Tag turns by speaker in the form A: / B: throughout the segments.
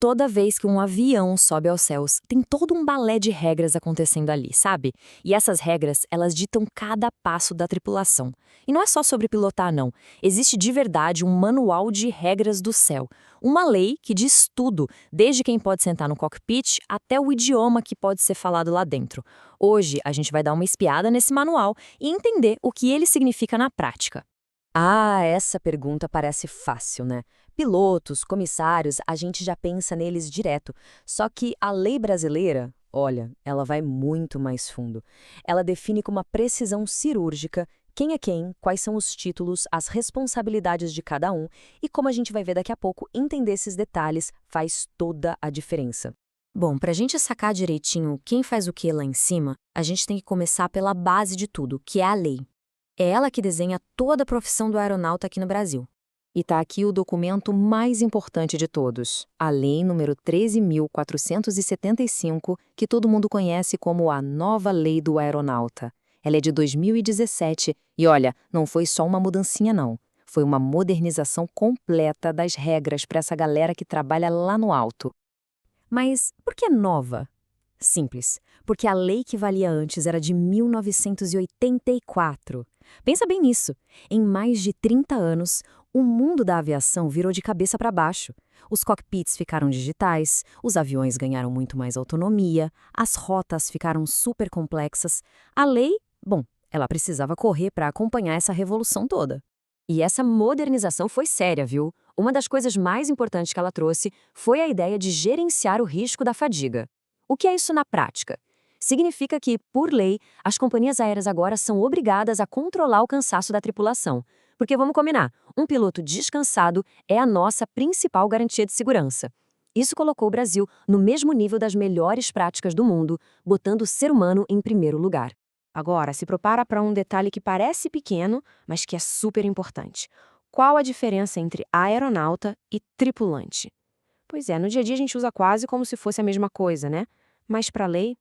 A: Toda vez que um avião sobe aos céus, tem todo um balé de regras acontecendo ali, sabe? E essas regras, elas ditam cada passo da tripulação. E não é só sobre pilotar, não. Existe de verdade um manual de regras do céu. Uma lei que diz tudo, desde quem pode sentar no cockpit até o idioma que pode ser falado lá dentro. Hoje, a gente vai dar uma espiada nesse manual e entender o que ele significa na prática.
B: Ah, essa pergunta parece fácil, né? Pilotos, comissários, a gente já pensa neles direto. Só que a lei brasileira, olha, ela vai muito mais fundo. Ela define com uma precisão cirúrgica quem é quem, quais são os títulos, as responsabilidades de cada um e, como a gente vai ver daqui a pouco, entender esses detalhes faz toda a diferença.
A: Bom, para a gente sacar direitinho quem faz o que lá em cima, a gente tem que começar pela base de tudo, que é a lei. É ela que desenha toda a profissão do aeronauta aqui no Brasil. E está aqui o documento mais importante de todos, a Lei número 13.475, que todo mundo conhece como a Nova Lei do Aeronauta. Ela é de 2017 e, olha, não foi só uma mudancinha não. Foi uma modernização completa das regras para essa galera que trabalha lá no alto. Mas por que nova? Simples, porque a lei que valia antes era de 1984. Pensa bem nisso. Em mais de 30 anos, o mundo da aviação virou de cabeça para baixo. Os cockpits ficaram digitais, os aviões ganharam muito mais autonomia, as rotas ficaram super complexas. A lei, bom, ela precisava correr para acompanhar essa revolução toda. E essa modernização foi séria, viu? Uma das coisas mais importantes que ela trouxe foi a ideia de gerenciar o risco da fadiga. O que é isso na prática? Significa que, por lei, as companhias aéreas agora são obrigadas a controlar o cansaço da tripulação. Porque vamos combinar, um piloto descansado é a nossa principal garantia de segurança. Isso colocou o Brasil no mesmo nível das melhores práticas do mundo, botando o ser humano em primeiro lugar.
C: Agora, se prepara para um detalhe que parece pequeno, mas que é super importante. Qual a diferença entre aeronauta e tripulante? Pois é, no dia a dia a gente usa quase como se fosse a mesma coisa, né? Mas para a lei,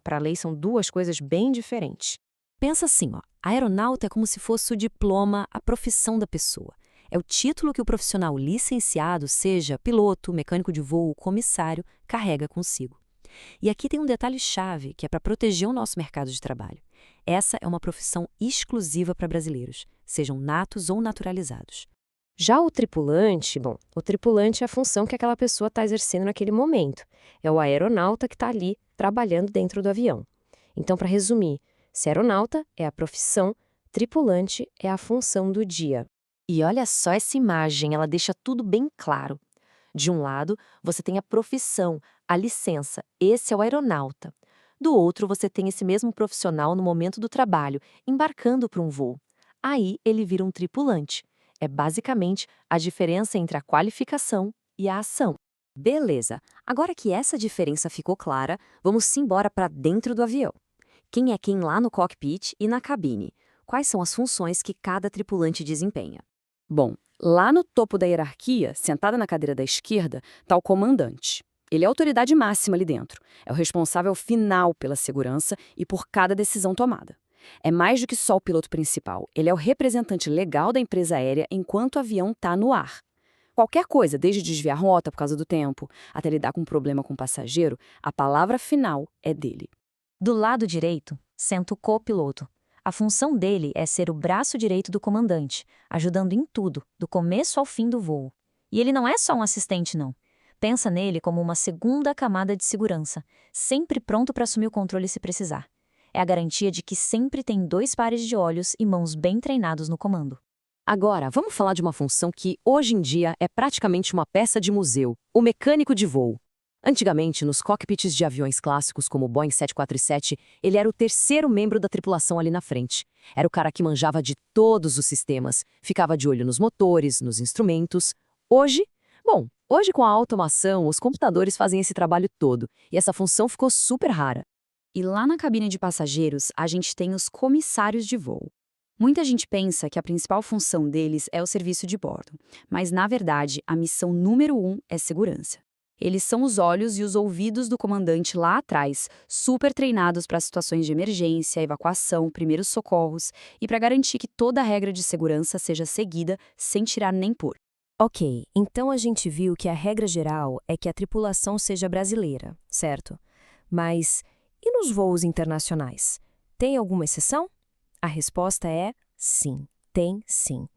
C: para a lei são duas coisas bem diferentes.
B: Pensa assim, ó, aeronauta é como se fosse o diploma, a profissão da pessoa. É o título que o profissional licenciado, seja piloto, mecânico de voo, comissário, carrega consigo. E aqui tem um detalhe-chave que é para proteger o nosso mercado de trabalho. Essa é uma profissão exclusiva para brasileiros, sejam natos ou naturalizados.
C: Já o tripulante, bom, o tripulante é a função que aquela pessoa está exercendo naquele momento. É o aeronauta que está ali trabalhando dentro do avião. Então, para resumir, se aeronauta é a profissão, tripulante é a função do dia.
A: E olha só essa imagem, ela deixa tudo bem claro. De um lado, você tem a profissão, a licença, esse é o aeronauta. Do outro, você tem esse mesmo profissional no momento do trabalho, embarcando para um voo. Aí ele vira um tripulante. É basicamente a diferença entre a qualificação e a ação.
B: Beleza, agora que essa diferença ficou clara, vamos embora para dentro do avião. Quem é quem lá no cockpit e na cabine? Quais são as funções que cada tripulante desempenha?
D: Bom, lá no topo da hierarquia, sentada na cadeira da esquerda, está o comandante. Ele é a autoridade máxima ali dentro. É o responsável final pela segurança e por cada decisão tomada. É mais do que só o piloto principal. Ele é o representante legal da empresa aérea enquanto o avião está no ar. Qualquer coisa, desde desviar rota por causa do tempo, até lidar com um problema com o passageiro, a palavra final é dele.
A: Do lado direito, senta o copiloto. A função dele é ser o braço direito do comandante, ajudando em tudo, do começo ao fim do voo. E ele não é só um assistente, não. Pensa nele como uma segunda camada de segurança, sempre pronto para assumir o controle se precisar. É a garantia de que sempre tem dois pares de olhos e mãos bem treinados no comando.
B: Agora, vamos falar de uma função que, hoje em dia, é praticamente uma peça de museu, o mecânico de voo. Antigamente, nos cockpits de aviões clássicos como o Boeing 747, ele era o terceiro membro da tripulação ali na frente. Era o cara que manjava de todos os sistemas, ficava de olho nos motores, nos instrumentos. Hoje, hoje com a automação, os computadores fazem esse trabalho todo, e essa função ficou super rara.
D: E lá na cabine de passageiros, a gente tem os comissários de voo. Muita gente pensa que a principal função deles é o serviço de bordo, mas, na verdade, a missão número 1 é segurança. Eles são os olhos e os ouvidos do comandante lá atrás, super treinados para situações de emergência, evacuação, primeiros socorros e para garantir que toda a regra de segurança seja seguida sem tirar nem pôr.
A: Ok, então a gente viu que a regra geral é que a tripulação seja brasileira, certo? Mas e nos voos internacionais? Tem alguma exceção? A resposta é sim, tem sim.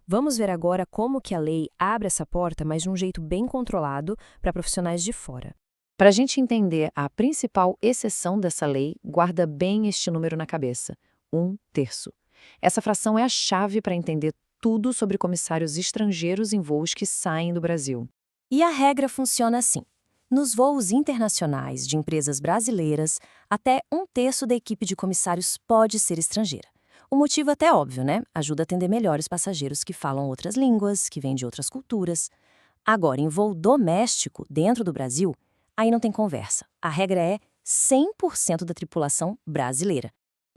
A: Vamos ver agora como que a lei abre essa porta, mas de um jeito bem controlado para profissionais de fora.
B: Para a gente entender a principal exceção dessa lei, guarda bem este número na cabeça: 1/3. Essa fração é a chave para entender tudo sobre comissários estrangeiros em voos que saem do Brasil.
A: E a regra funciona assim. Nos voos internacionais de empresas brasileiras, até 1/3 da equipe de comissários pode ser estrangeira. O motivo é até óbvio, né? Ajuda a atender melhor os passageiros que falam outras línguas, que vêm de outras culturas. Agora, em voo doméstico, dentro do Brasil, aí não tem conversa. A regra é 100% da tripulação brasileira.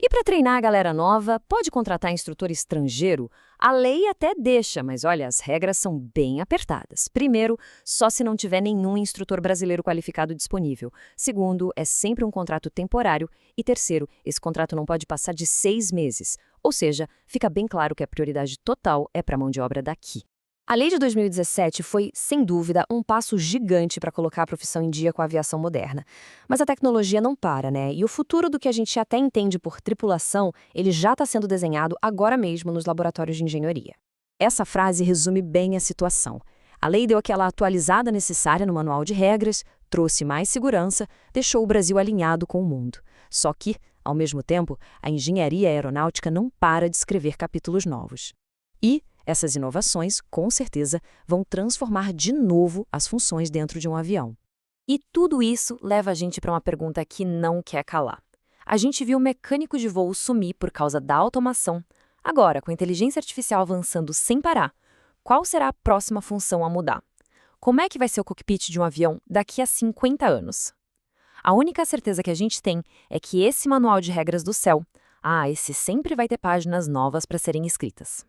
A: E para treinar a galera nova, pode contratar instrutor estrangeiro? A lei até deixa, mas olha, as regras são bem apertadas. Primeiro, só se não tiver nenhum instrutor brasileiro qualificado disponível. Segundo, é sempre um contrato temporário. E terceiro, esse contrato não pode passar de 6 meses. Ou seja, fica bem claro que a prioridade total é para a mão de obra daqui. A lei de 2017 foi, sem dúvida, um passo gigante para colocar a profissão em dia com a aviação moderna. Mas a tecnologia não para, né? E o futuro do que a gente até entende por tripulação, ele já está sendo desenhado agora mesmo nos laboratórios de engenharia. Essa frase resume bem a situação. A lei deu aquela atualizada necessária no manual de regras, trouxe mais segurança, deixou o Brasil alinhado com o mundo. Só que, ao mesmo tempo, a engenharia aeronáutica não para de escrever capítulos novos. E essas inovações, com certeza, vão transformar de novo as funções dentro de um avião. E tudo isso leva a gente para uma pergunta que não quer calar. A gente viu o mecânico de voo sumir por causa da automação. Agora, com a inteligência artificial avançando sem parar, qual será a próxima função a mudar? Como é que vai ser o cockpit de um avião daqui a 50 anos? A única certeza que a gente tem é que esse manual de regras do céu, esse sempre vai ter páginas novas para serem escritas.